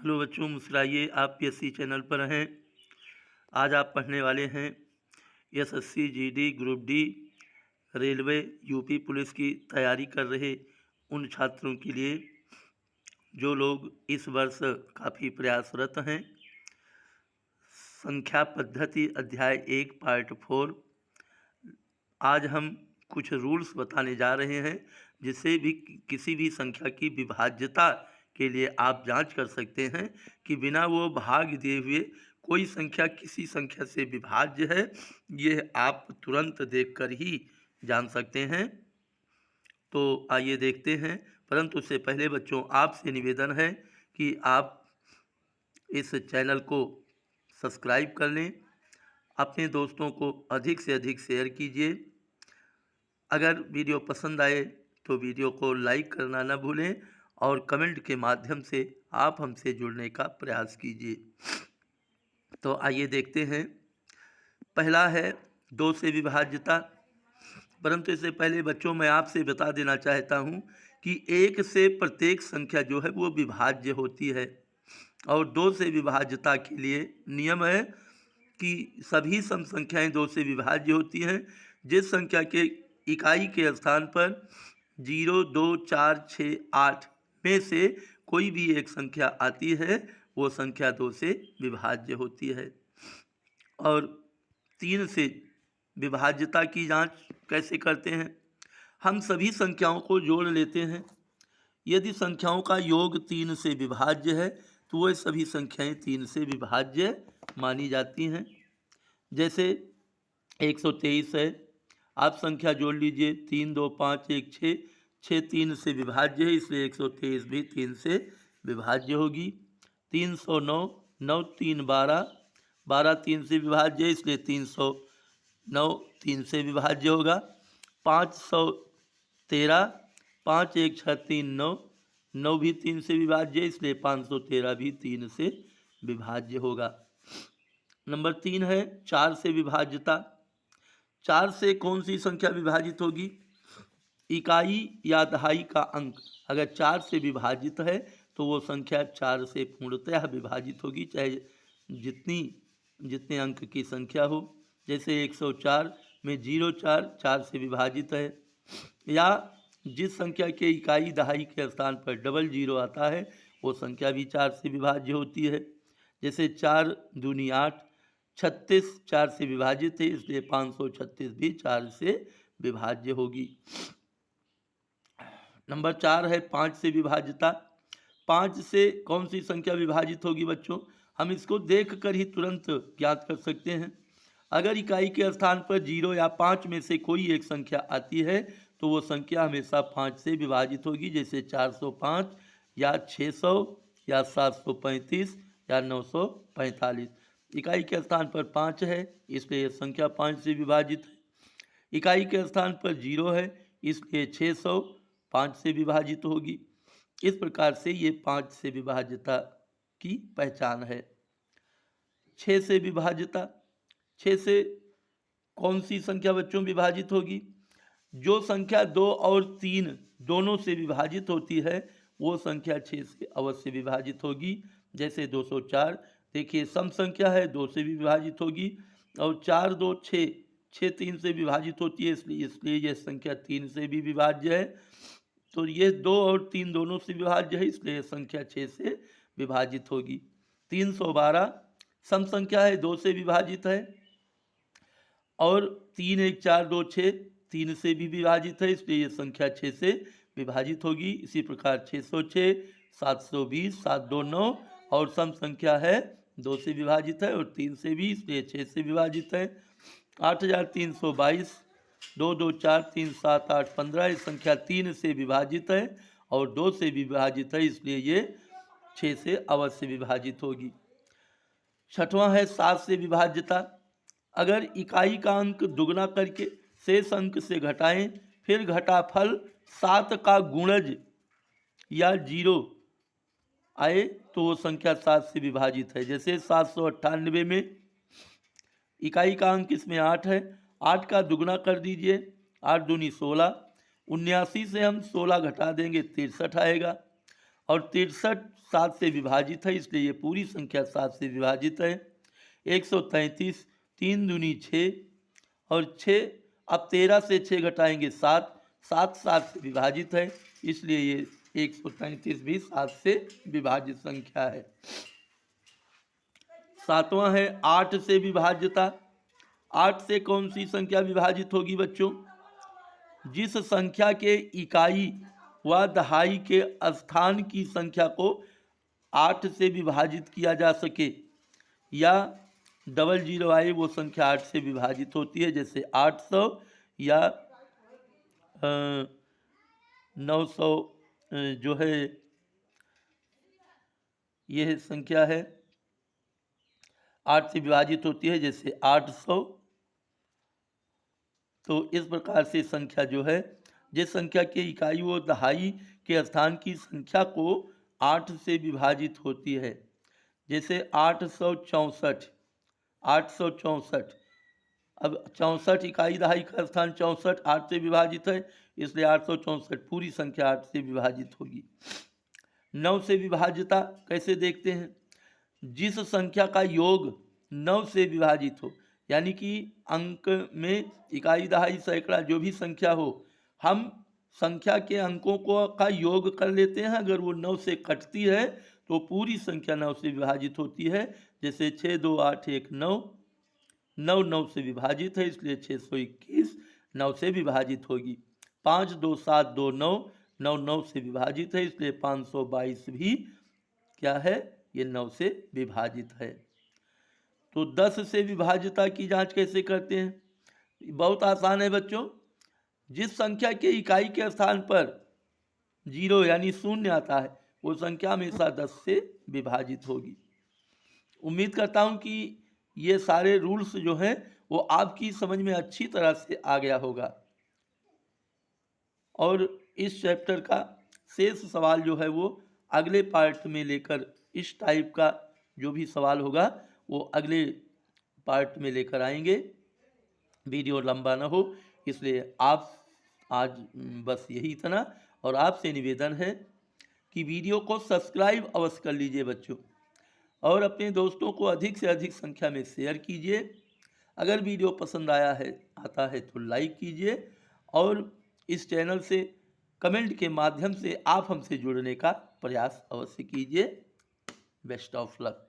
Hello बच्चों, मुस्कुराइए। आप PSC channel पर हैं। आज आप पढ़ने वाले हैं SSC GD group D railway UP police की तैयारी कर रहे उन छात्रों के लिए जो लोग इस वर्ष काफ़ी प्रयासरत हैं। संख्या पद्धति अध्याय 1 पार्ट 4। आज हम कुछ रूल्स बताने जा रहे हैं जिससे भी किसी भी संख्या की विभाज्यता के लिए आप जांच कर सकते हैं कि बिना वो भाग दिए हुए कोई संख्या किसी संख्या से विभाज्य है। ये आप तुरंत देखकर ही जान सकते हैं। तो आइए देखते हैं, परंतु उससे पहले बच्चों आपसे निवेदन है कि आप इस चैनल को सब्सक्राइब कर लें, अपने दोस्तों को अधिक से अधिक शेयर कीजिए। अगर वीडियो पसंद आए तो वीडियो को लाइक करना न भूलें और कमेंट के माध्यम से आप हमसे जुड़ने का प्रयास कीजिए। तो आइए देखते हैं। पहला है 2 से विभाज्यता। परंतु इससे पहले बच्चों मैं आपसे बता देना चाहता हूं कि 1 से प्रत्येक संख्या जो है वो विभाज्य होती है और 2 से विभाज्यता के लिए नियम है कि सभी सम संख्याएं 2 से विभाज्य होती हैं जिस संख्या के इकाई के स्थान पर 0, 2, 4, 6, 8 में से कोई भी एक संख्या आती है वो संख्या 2 से विभाज्य होती है। और 3 से विभाज्यता की जांच कैसे करते हैं? हम सभी संख्याओं को जोड़ लेते हैं। यदि संख्याओं का योग 3 से विभाज्य है तो वह सभी संख्याएं 3 से विभाज्य मानी जाती हैं। जैसे 123 है, आप संख्या जोड़ लीजिए 3, 2, 5, 1, 6, 6 3 से विभाज्य है, इसलिए 123 भी 3 से विभाज्य होगी। 309, 9 3 12, 12 3 से विभाज्य है, इसलिए 309 3 से विभाज्य होगा। 513, 5 1 6 3 9, 9 भी 3 से विभाज्य है, इसलिए 513 भी 3 से विभाज्य होगा। नंबर 3 है 4 से विभाज्यता। 4 से कौन सी संख्या विभाजित होगी? इकाई या दहाई का अंक अगर 4 से विभाजित है तो वो संख्या 4 से पूर्णतः विभाजित होगी, चाहे जितने अंक की संख्या हो। जैसे 104 में 04 4 से विभाजित है, या जिस संख्या के इकाई दहाई के स्थान पर डबल 0 आता है वो संख्या भी 4 से विभाज्य होती है। जैसे 4 दूनी 8, 36 4 से विभाजित है, इसलिए 536 भी 4 से विभाज्य होगी। नंबर 4 है 5 से विभाज्यता। 5 से कौन सी संख्या विभाजित होगी बच्चों? हम इसको देख कर ही तुरंत ज्ञात कर सकते हैं। अगर इकाई के स्थान पर 0 या 5 में से कोई एक संख्या आती है तो वो संख्या हमेशा 5 से विभाजित होगी। जैसे 405 या 600 या 735 या 945। इकाई के स्थान पर 5 है इसलिए संख्या 5 से विभाजित है। इकाई के स्थान पर 0 है इसलिए 600 5 से विभाजित होगी। इस प्रकार से ये 5 से विभाज्यता की पहचान है। 6 से विभाज्यता। 6 से कौन सी संख्या बच्चों विभाजित होगी? जो संख्या 2 और 3 दोनों से विभाजित होती है वो संख्या 6 से अवश्य विभाजित होगी। जैसे 204, देखिए सम संख्या है, 2 से भी विभाजित होगी। और 4 2 6, 6 3 से विभाजित होती है, इसलिए यह संख्या 3 से भी विभाज्य है। तो ये 2 और 3 दोनों से विभाज्य है, इसलिए यह संख्या 6 से विभाजित होगी। 312 सम संख्या है, 2 से विभाजित है। और 3 1 4 2 6 3 से भी विभाजित है, इसलिए ये संख्या 6 से विभाजित होगी। इसी प्रकार 606, 720, 729 और सम संख्या है, 2 से विभाजित है और 3 से भी, इसलिए 6 से विभाजित है। 8322, 2 2 4 3 7 8 15, ये संख्या 3 से विभाजित है और 2 से विभाजित है, इसलिए ये 6 से अवश्य विभाजित होगी। छठवां है 7 से विभाज्यता। अगर इकाई का अंक दुगना करके शेष अंक से घटाएं फिर घटाफल 7 का गुणज या 0 आए तो वो संख्या 7 से विभाजित है। जैसे 798 में इकाई का अंक इसमें 8 है, 8 का दुगना कर दीजिए, 8 दूनी 16, 79 से हम 16 घटा देंगे 63 आएगा। और 63 7 से विभाजित है, इसलिए ये पूरी संख्या 7 से विभाजित है। 133 3 दूनी 6 और 6, अब 13 से 6 घटाएंगे 7, 7 7 से विभाजित है, इसलिए ये 133 भी 7 से विभाजित संख्या है। सातवां है 8 से विभाज्यता। 8 से कौन सी संख्या विभाजित होगी बच्चों? जिस संख्या के इकाई व दहाई के स्थान की संख्या को 8 से विभाजित किया जा सके या डबल जीरो आए, वो संख्या 8 से विभाजित होती है। जैसे 800 या 900 जो है यह संख्या है 8 से विभाजित होती है, जैसे 800। तो इस प्रकार से संख्या जो है, जिस संख्या के इकाई व दहाई के स्थान की संख्या को 8 से विभाजित होती है, जैसे 864। 864, अब 64 इकाई दहाई का स्थान 64 8 से विभाजित है, इसलिए 864 पूरी संख्या 8 से विभाजित होगी। 9 से विभाज्यता कैसे देखते हैं? जिस संख्या का योग 9 से विभाजित हो, यानी कि अंक में इकाई दहाई सैकड़ा जो भी संख्या हो, हम संख्या के अंकों को का योग कर लेते हैं। अगर वो 9 से कटती है तो पूरी संख्या 9 से विभाजित होती है। जैसे 6 2 8 1 9, 9 9 से विभाजित है, इसलिए 621 9 से विभाजित होगी। 5 2 7 2 9, 9 9 से विभाजित है, इसलिए 522 भी क्या है, ये 9 से विभाजित है। तो 10 से विभाज्यता की जांच कैसे करते हैं? बहुत आसान है बच्चों। जिस संख्या के इकाई के स्थान पर 0 यानी शून्य आता है, वो संख्या हमेशा 10 से विभाजित होगी। उम्मीद करता हूँ कि ये सारे रूल्स जो हैं वो आपकी समझ में अच्छी तरह से आ गया होगा। और इस चैप्टर का शेष सवाल जो है वो अगले पार्ट में लेकर, इस टाइप का जो भी सवाल होगा वो अगले पार्ट में लेकर आएंगे। वीडियो लंबा ना हो, इसलिए आप आज बस यही इतना। और आपसे निवेदन है कि वीडियो को सब्सक्राइब अवश्य कर लीजिए बच्चों, और अपने दोस्तों को अधिक से अधिक संख्या में शेयर कीजिए। अगर वीडियो पसंद आता है तो लाइक कीजिए, और इस चैनल से कमेंट के माध्यम से आप हमसे जुड़ने का प्रयास अवश्य कीजिए। Best of luck.